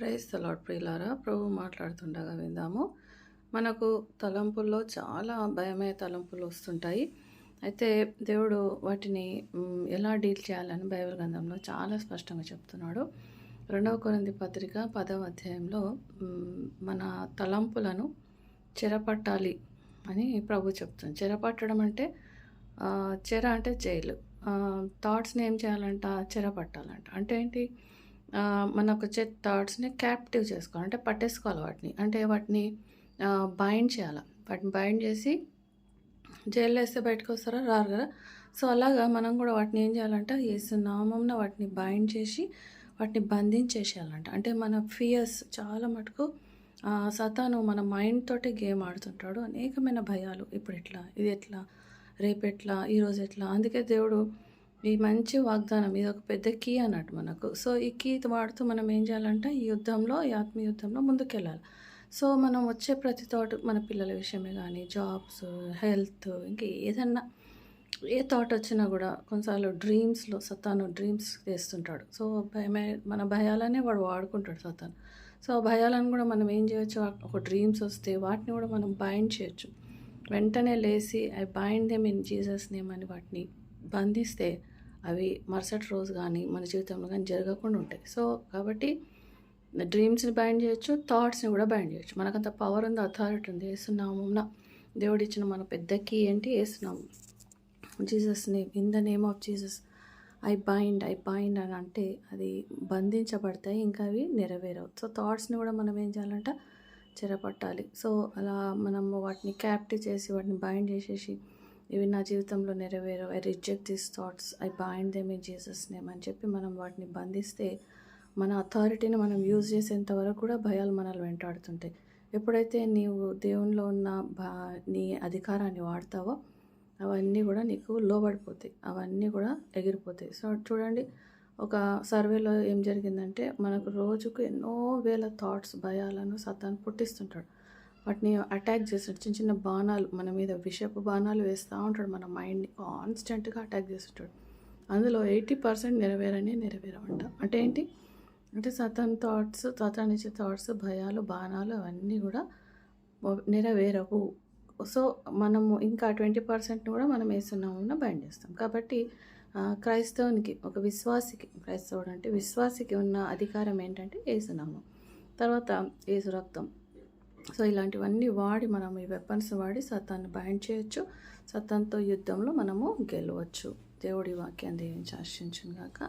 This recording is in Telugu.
ప్రైజ్ ద లార్డ్ ప్రియులారా, ప్రభు మాట్లాడుతుండగా విందాము. మనకు తలంపుల్లో చాలా భయమే తలంపులు వస్తుంటాయి. అయితే దేవుడు వాటిని ఎలా డీల్ చేయాలని బైబిల్ గ్రంథంలో చాలా స్పష్టంగా చెప్తున్నాడు. 2 కొరింథీ పత్రిక 10వ అధ్యాయంలో మన తలంపులను చెరపట్టాలి అని ప్రభు చెప్తుంది. చెరపట్టడం అంటే చెర అంటే జైలు. థాట్స్ని ఏం చేయాలంట? చెరపట్టాలంట. అంటే ఏంటి? మనకు వచ్చే థాట్స్ని క్యాప్టివ్ చేసుకోవాలి, అంటే పట్టేసుకోవాలి వాటిని, అంటే వాటిని బైండ్ చేయాలి. వాటిని బైండ్ చేసి జైల్లో వేస్తే బయటకు వస్తారా? రారు కదా. సో అలాగా మనం కూడా వాటిని ఏం చేయాలంటే యేసు నామంన వాటిని బైండ్ చేసి వాటిని బంధించేసేయాలంట. అంటే మన ఫియర్స్ చాలా మటుకు సతాను మన మైండ్ తోటే గేమ్ ఆడుతుంటాడు. అనేకమైన భయాలు, ఇప్పుడు ఎట్లా, ఇది ఎట్లా, రేపు ఎట్లా, ఈరోజు ఎట్లా. అందుకే దేవుడు ఈ మంచి వాగ్దానం, ఇది ఒక పెద్ద కీ అన్నట్టు మనకు. సో ఈ కీ వాడుతూ మనం ఏం చేయాలంటే ఈ యుద్ధంలో, ఈ ఆత్మీయ యుద్ధంలో ముందుకెళ్ళాలి. సో మనం వచ్చే ప్రతి థాట్, మన పిల్లల విషయమే కానీ, జాబ్స్, హెల్త్, ఇంకా ఏదన్నా ఏ థాట్ వచ్చినా కూడా కొన్నిసార్లు డ్రీమ్స్లో సతాను డ్రీమ్స్ చేస్తుంటాడు. సో మన భయాలనే వాడు వాడుకుంటాడు సతాను. సో ఆ భయాలను కూడా మనం ఏం చేయొచ్చు? ఒక డ్రీమ్స్ వస్తే వాటిని కూడా మనం బైండ్ చేయొచ్చు. వెంటనే లేచి I bind them in Jesus name అని వాటిని బంధిస్తే అవి మరుసటి రోజు కానీ మన జీవితంలో కానీ జరగకుండా ఉంటాయి. సో కాబట్టి డ్రీమ్స్ని బైండ్ చేయొచ్చు, థాట్స్ని కూడా బైండ్ చేయొచ్చు. మనకంత పవర్ ఉంది, అథారిటీ ఉంది. ఏసునామమున దేవుడు ఇచ్చిన మన పెద్ద కీ ఏంటి? ఏసునామం. Jesus name, in the name of Jesus I bind అని అంటే అది బంధించబడతాయి, ఇంకా అవి నెరవేరవు. సో థాట్స్ని కూడా మనం ఏం చేయాలంట? చెరపట్టాలి. సో అలా మనము వాటిని క్యాప్టివ్ చేసి వాటిని బైండ్ చేసేసి ఇవి నా జీవితంలో నెరవేరవు, I reject this thoughts, I bind them in Jesus name అని చెప్పి మనం వాటిని బంధిస్తే మన అథారిటీని మనం యూజ్ చేసేంత వరకు కూడా భయాలు మనల్ని వెంటాడుతుంటాయి. ఎప్పుడైతే నీవు దేవునిలో ఉన్న నీ అధికారాన్ని వాడతావో అవన్నీ కూడా నీకు లోబడిపోతాయి, అవన్నీ కూడా ఎగిరిపోతాయి. సో చూడండి, ఒక సర్వేలో ఏం జరిగిందంటే మనకు రోజుకు ఎన్నో వేల థాట్స్, భయాలను సతాను పుట్టిస్తుంటాడు. వాటిని అటాక్ చేస్తాడు. చిన్న చిన్న బాణాలు మన మీద, విషపు బాణాలు వేస్తూ ఉంటాడు. మన మైండ్ని కాన్స్టెంట్గా అటాక్ చేస్తుంటాడు. అందులో 80% నెరవేరవంట. అంటే ఏంటి? అంటే సతాన్ థాట్స్, సతాన్ ఇచ్చే థాట్స్, భయాలు, బాణాలు అవన్నీ కూడా నెరవేరవు. సో మనము ఇంకా 20% కూడా మనం వేస్తున్నామన్న బైండ్ చేస్తాం. కాబట్టి క్రైస్తవునికి, ఒక విశ్వాసికి, క్రైస్తవుడు అంటే విశ్వాసికి ఉన్న అధికారం ఏంటంటే ఏసునామం, తర్వాత ఏసు రక్తం. సో ఇలాంటివన్నీ వాడి మనం ఈ వెపన్స్ వాడి సతాన్ని బైండ్ చేయొచ్చు. సతాన్తో యుద్ధంలో మనము గెలవచ్చు. దేవుడి వాక్యాన్ని దీవించి ఆశించును గాక.